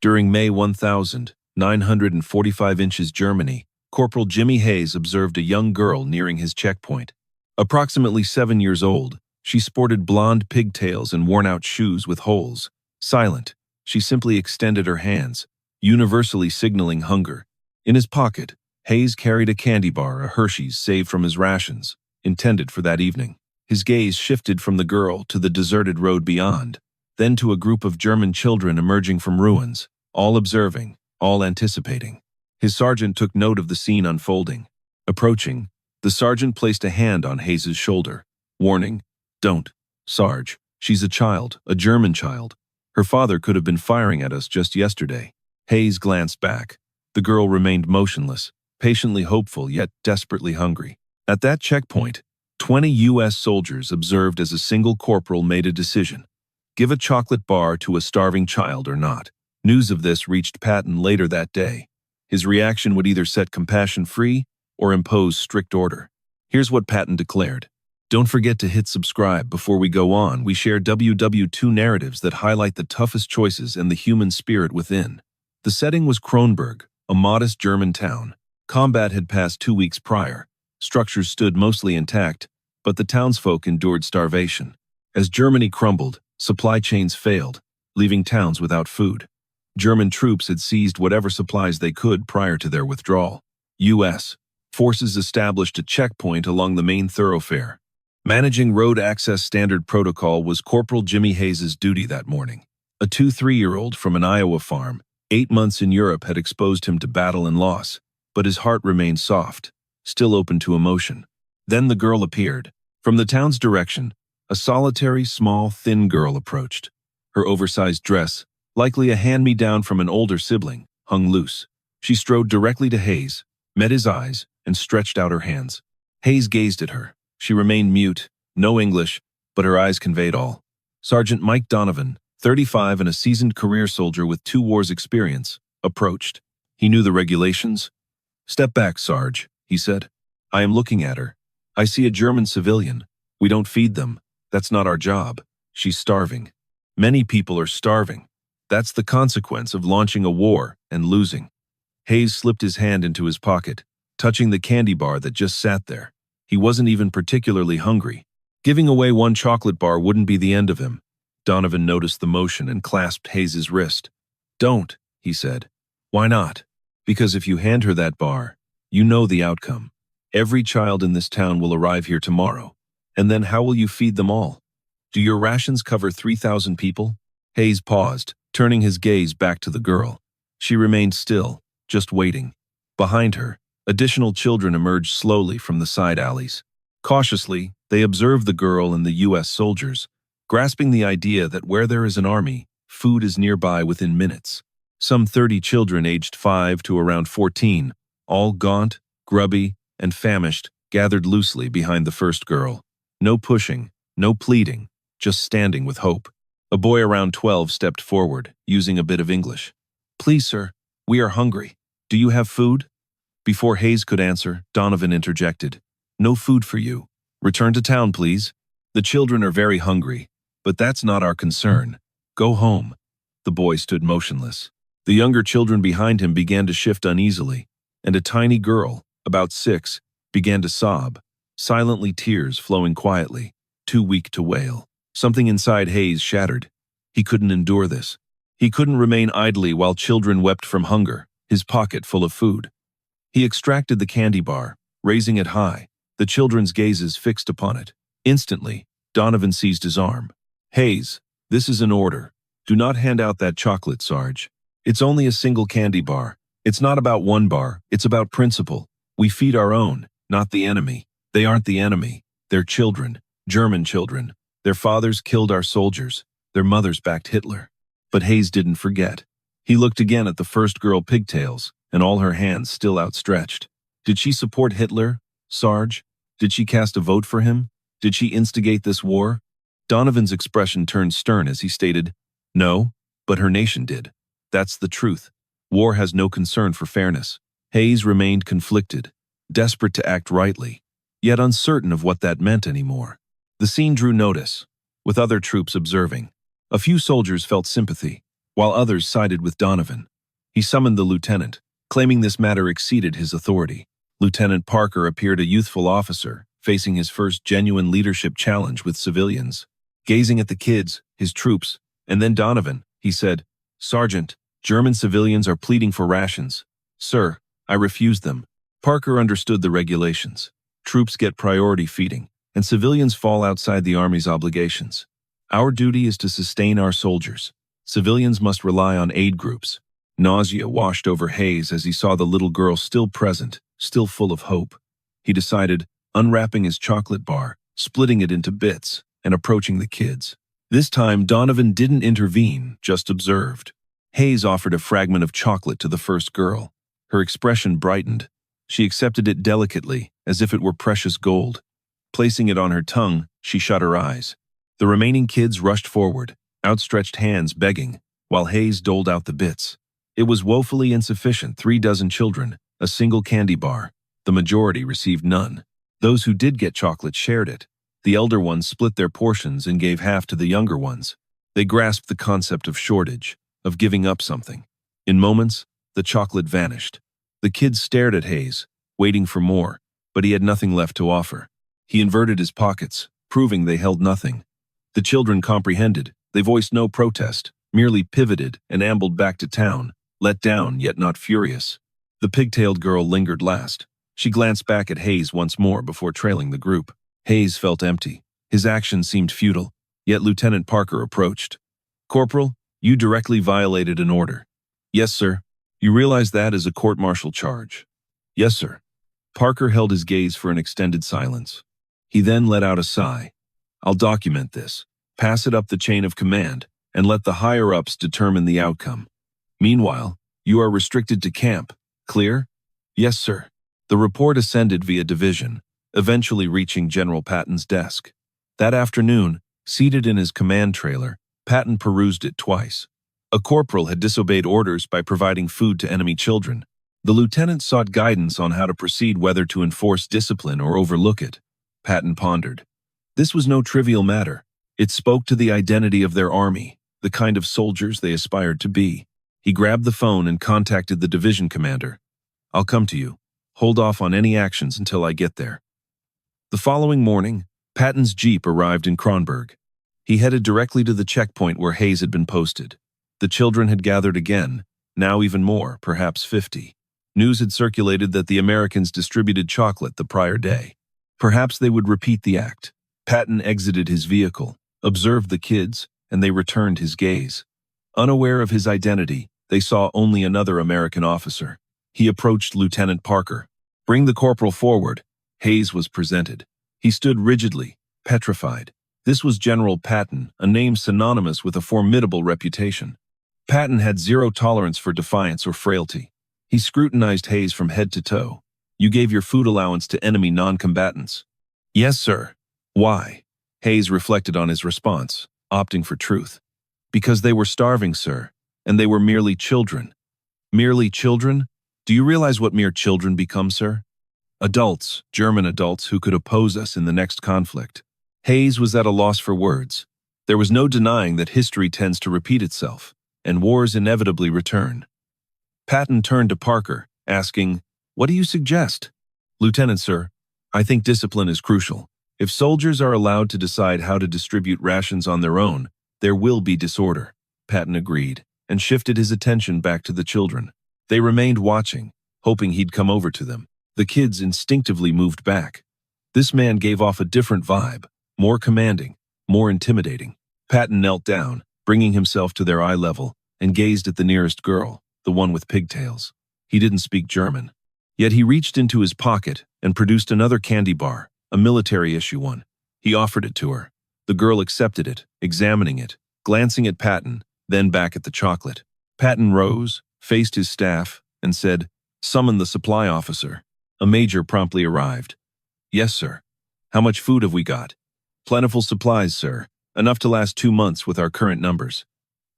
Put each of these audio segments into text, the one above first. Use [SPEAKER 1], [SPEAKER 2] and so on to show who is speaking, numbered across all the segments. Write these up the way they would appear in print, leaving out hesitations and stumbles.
[SPEAKER 1] During May 1945 inches Germany, Corporal Jimmy Hayes observed a young girl nearing his checkpoint. Approximately 7 years old, she sported blonde pigtails and worn-out shoes with holes. Silent, she simply extended her hands, universally signaling hunger. In his pocket, Hayes carried a candy bar, a Hershey's saved from his rations, intended for that evening. His gaze shifted from the girl to the deserted road beyond, then to a group of German children emerging from ruins, all observing, all anticipating. His sergeant took note of the scene unfolding. Approaching, the sergeant placed a hand on Hayes's shoulder, warning, "Don't, Sarge. She's a child, a German child. Her father could have been firing at us just yesterday." Hayes glanced back. The girl remained motionless, patiently hopeful yet desperately hungry. At that checkpoint, 20 U.S. soldiers observed as a single corporal made a decision: give a chocolate bar to a starving child or not. News of this reached Patton later that day. His reaction would either set compassion free or impose strict order. Here's what Patton declared. Don't forget to hit subscribe. Before we go on, we share WWII narratives that highlight the toughest choices and the human spirit within. The setting was Kronberg, a modest German town. Combat had passed 2 weeks prior. Structures stood mostly intact, but the townsfolk endured starvation. As Germany crumbled, supply chains failed, leaving towns without food. German troops had seized whatever supplies they could prior to their withdrawal. U.S. forces established a checkpoint along the main thoroughfare. Managing road access standard protocol was Corporal Jimmy Hayes' duty that morning. A 2-3-year-old from an Iowa farm, 8 months in Europe, had exposed him to battle and loss, but his heart remained soft, still open to emotion. Then the girl appeared. From the town's direction, a solitary, small, thin girl approached. Her oversized dress, likely a hand-me-down from an older sibling, hung loose. She strode directly to Hayes, met his eyes, and stretched out her hands. Hayes gazed at her. She remained mute, no English, but her eyes conveyed all. Sergeant Mike Donovan, 35 and a seasoned career soldier with 2 wars experience, approached. He knew the regulations. "Step back, Sarge," he said. "I am looking at her. I see a German civilian. We don't feed them. That's not our job. She's starving. Many people are starving. That's the consequence of launching a war and losing." Hayes slipped his hand into his pocket, touching the candy bar that just sat there. He wasn't even particularly hungry. Giving away 1 chocolate bar wouldn't be the end of him. Donovan noticed the motion and clasped Hayes' wrist. "Don't," he said. "Why not?" "Because if you hand her that bar, you know the outcome. Every child in this town will arrive here tomorrow. And then how will you feed them all? Do your rations cover 3,000 people?" Hayes paused, turning his gaze back to the girl. She remained still, just waiting. Behind her, additional children emerged slowly from the side alleys. Cautiously, they observed the girl and the U.S. soldiers, grasping the idea that where there is an army, food is nearby within minutes. Some 30 children aged 5 to around 14, all gaunt, grubby, and famished, gathered loosely behind the first girl. No pushing, no pleading, just standing with hope. A boy around 12 stepped forward, using a bit of English. "Please, sir, we are hungry. Do you have food?" Before Hayes could answer, Donovan interjected. "No food for you. Return to town, please. The children are very hungry, but that's not our concern. Go home." The boy stood motionless. The younger children behind him began to shift uneasily, and a tiny girl, about 6, began to sob, silently, tears flowing quietly, too weak to wail. Something inside Hayes shattered. He couldn't endure this. He couldn't remain idly while children wept from hunger, his pocket full of food. He extracted the candy bar, raising it high, the children's gazes fixed upon it. Instantly, Donovan seized his arm. "Hayes, this is an order. Do not hand out that chocolate, Sarge. It's only a single candy bar. It's not about 1 bar, it's about principle. We feed our own, not the enemy. They aren't the enemy. They're children, German children. Their fathers killed our soldiers. Their mothers backed Hitler." But Hayes didn't forget. He looked again at the first girl, pigtails, and all her hands still outstretched. Did she support Hitler, Sarge? Did she cast a vote for him? Did she instigate this war? Donovan's expression turned stern as he stated, "No, but her nation did. That's the truth. War has no concern for fairness." Hayes remained conflicted, desperate to act rightly, yet uncertain of what that meant anymore. The scene drew notice, with other troops observing. A few soldiers felt sympathy. while others sided with Donovan. He summoned the lieutenant, claiming this matter exceeded his authority. Lieutenant Parker appeared a youthful officer, facing his first genuine leadership challenge with civilians. Gazing at the kids, his troops, and then Donovan, he said, "Sergeant, German civilians are pleading for rations. Sir, I refused them." Parker understood the regulations. Troops get priority feeding, and civilians fall outside the Army's obligations. Our duty is to sustain our soldiers. Civilians must rely on aid groups. Nausea washed over Hayes as he saw the little girl still present, still full of hope. He decided, unwrapping his chocolate bar, splitting it into bits, and approaching the kids. This time, Donovan didn't intervene, just observed. Hayes offered a fragment of chocolate to the first girl. Her expression brightened. She accepted it delicately, as if it were precious gold. Placing it on her tongue, she shut her eyes. The remaining kids rushed forward, outstretched hands begging, while Hayes doled out the bits. It was woefully insufficient, 36 children, a single candy bar. The majority received none. Those who did get chocolate shared it. The elder ones split their portions and gave half to the younger ones. They grasped the concept of shortage, of giving up something. In moments, the chocolate vanished. The kids stared at Hayes, waiting for more, but he had nothing left to offer. He inverted his pockets, proving they held nothing. The children comprehended. They voiced no protest, merely pivoted and ambled back to town, let down yet not furious. The pigtailed girl lingered last. She glanced back at Hayes once more before trailing the group. Hayes felt empty. His actions seemed futile, yet Lieutenant Parker approached. "Corporal, you directly violated an order." "Yes, sir." "You realize that is a court-martial charge?" "Yes, sir." Parker held his gaze for an extended silence. He then let out a sigh. "I'll document this, pass it up the chain of command, and let the higher-ups determine the outcome. Meanwhile, you are restricted to camp. Clear?" "Yes, sir." The report ascended via division, eventually reaching General Patton's desk. That afternoon, seated in his command trailer, Patton perused it twice. A corporal had disobeyed orders by providing food to enemy children. The lieutenant sought guidance on how to proceed, whether to enforce discipline or overlook it. Patton pondered. This was no trivial matter. It spoke to the identity of their army, the kind of soldiers they aspired to be. He grabbed the phone and contacted the division commander. "I'll come to you. Hold off on any actions until I get there." The following morning, Patton's jeep arrived in Kronberg. He headed directly to the checkpoint where Hayes had been posted. The children had gathered again, now even more, perhaps 50. News had circulated that the Americans distributed chocolate the prior day. Perhaps they would repeat the act. Patton exited his vehicle, observed the kids, and they returned his gaze. Unaware of his identity, they saw only another American officer. He approached Lieutenant Parker. "Bring the corporal forward." Hayes was presented. He stood rigidly, petrified. This was General Patton, a name synonymous with a formidable reputation. Patton had zero tolerance for defiance or frailty. He scrutinized Hayes from head to toe. "You gave your food allowance to enemy non-combatants." "Yes, sir." "Why?" Hayes reflected on his response, opting for truth. "Because they were starving, sir, and they were merely children." "Merely children? Do you realize what mere children become, sir?" "Adults, German adults who could oppose us in the next conflict." Hayes was at a loss for words. There was no denying that history tends to repeat itself, and wars inevitably return. Patton turned to Parker, asking, "What do you suggest?" "Lieutenant, sir, I think discipline is crucial. If soldiers are allowed to decide how to distribute rations on their own, there will be disorder." Patton agreed, and shifted his attention back to the children. They remained watching, hoping he'd come over to them. The kids instinctively moved back. This man gave off a different vibe, more commanding, more intimidating. Patton knelt down, bringing himself to their eye level, and gazed at the nearest girl, the one with pigtails. He didn't speak German. Yet he reached into his pocket and produced another candy bar, a military-issue one. He offered it to her. The girl accepted it, examining it, glancing at Patton, then back at the chocolate. Patton rose, faced his staff, and said, "Summon the supply officer." A major promptly arrived. "Yes, sir." "How much food have we got?" "Plentiful supplies, sir. Enough to last 2 months with our current numbers."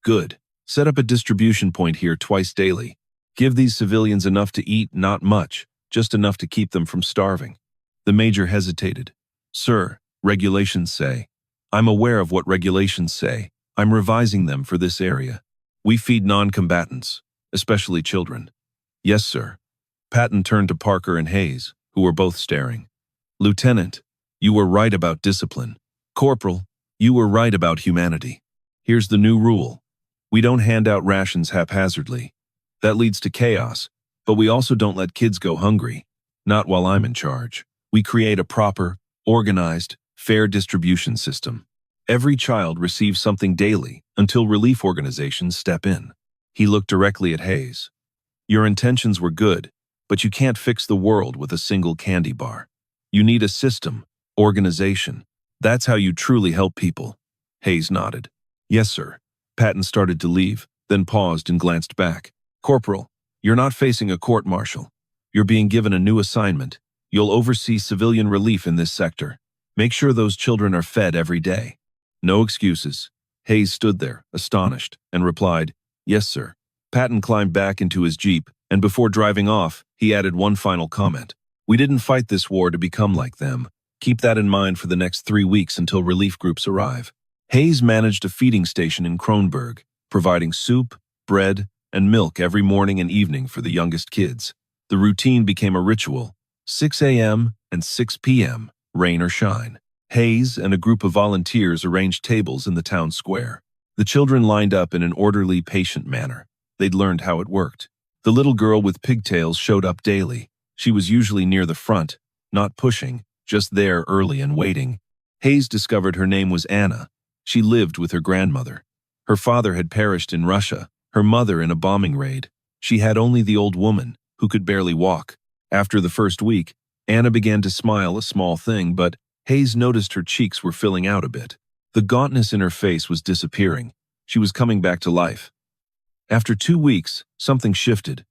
[SPEAKER 1] "Good. Set up a distribution point here twice daily. Give these civilians enough to eat, not much, just enough to keep them from starving." The major hesitated. "Sir, regulations say." "I'm aware of what regulations say. I'm revising them for this area." We feed non-combatants, especially children. Yes, sir. Patton turned to Parker and Hayes, who were both staring. Lieutenant, you were right about discipline. Corporal, you were right about humanity. Here's the new rule. We don't hand out rations haphazardly. That leads to chaos, but we also don't let kids go hungry. Not while I'm in charge. We create a proper, organized, fair distribution system. Every child receives something daily until relief organizations step in. He looked directly at Hayes. Your intentions were good, but you can't fix the world with a single candy bar. You need a system, organization. That's how you truly help people. Hayes nodded. Yes, sir. Patton started to leave, then paused and glanced back. Corporal, you're not facing a court-martial. You're being given a new assignment. You'll oversee civilian relief in this sector. Make sure those children are fed every day. No excuses. Hayes stood there, astonished, and replied, Yes, sir. Patton climbed back into his Jeep, and before driving off, he added one final comment. We didn't fight this war to become like them. Keep that in mind for the next 3 weeks until relief groups arrive. Hayes managed a feeding station in Kronberg, providing soup, bread, and milk every morning and evening for the youngest kids. The routine became a ritual, 6 a.m. and 6 p.m., rain or shine. Hayes and a group of volunteers arranged tables in the town square. The children lined up in an orderly, patient manner. They'd learned how it worked. The little girl with pigtails showed up daily. She was usually near the front, not pushing, just there early and waiting. Hayes discovered her name was Anna. She lived with her grandmother. Her father had perished in Russia, her mother in a bombing raid. She had only the old woman, who could barely walk. After the first week, Anna began to smile, a small thing, but Hayes noticed her cheeks were filling out a bit. The gauntness in her face was disappearing. She was coming back to life. After 2 weeks, something shifted.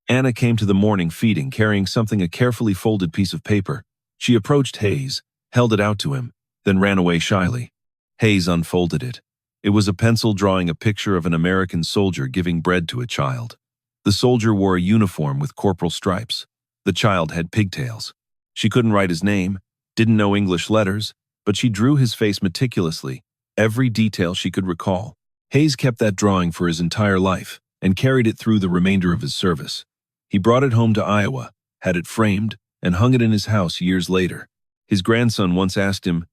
[SPEAKER 1] Anna came to the morning feeding carrying a carefully folded piece of paper. She approached Hayes, held it out to him, then ran away shyly. Hayes unfolded it. It was a pencil drawing a picture of an American soldier giving bread to a child. The soldier wore a uniform with corporal stripes. The child had pigtails. She couldn't write his name, didn't know English letters, but she drew his face meticulously, every detail she could recall. Hayes kept that drawing for his entire life and carried it through the remainder of his service. He brought it home to Iowa, had it framed, and hung it in his house years later. His grandson once asked him,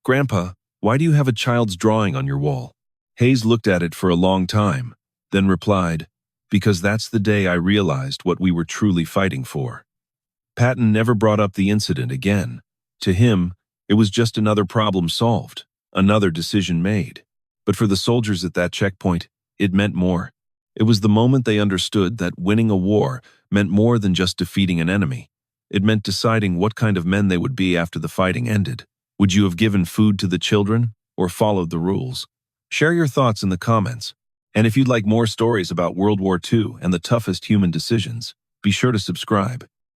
[SPEAKER 1] "Grandpa, why do you have a child's drawing on your wall?" Hayes looked at it for a long time, then replied, "Because that's the day I realized what we were truly fighting for." Patton never brought up the incident again. To him, it was just another problem solved, another decision made. But for the soldiers at that checkpoint, it meant more. It was the moment they understood that winning a war meant more than just defeating an enemy. It meant deciding what kind of men they would be after the fighting ended. Would you have given food to the children or followed the rules? Share your thoughts in the comments. And if you'd like more stories about World War II and the toughest human decisions, be sure to subscribe.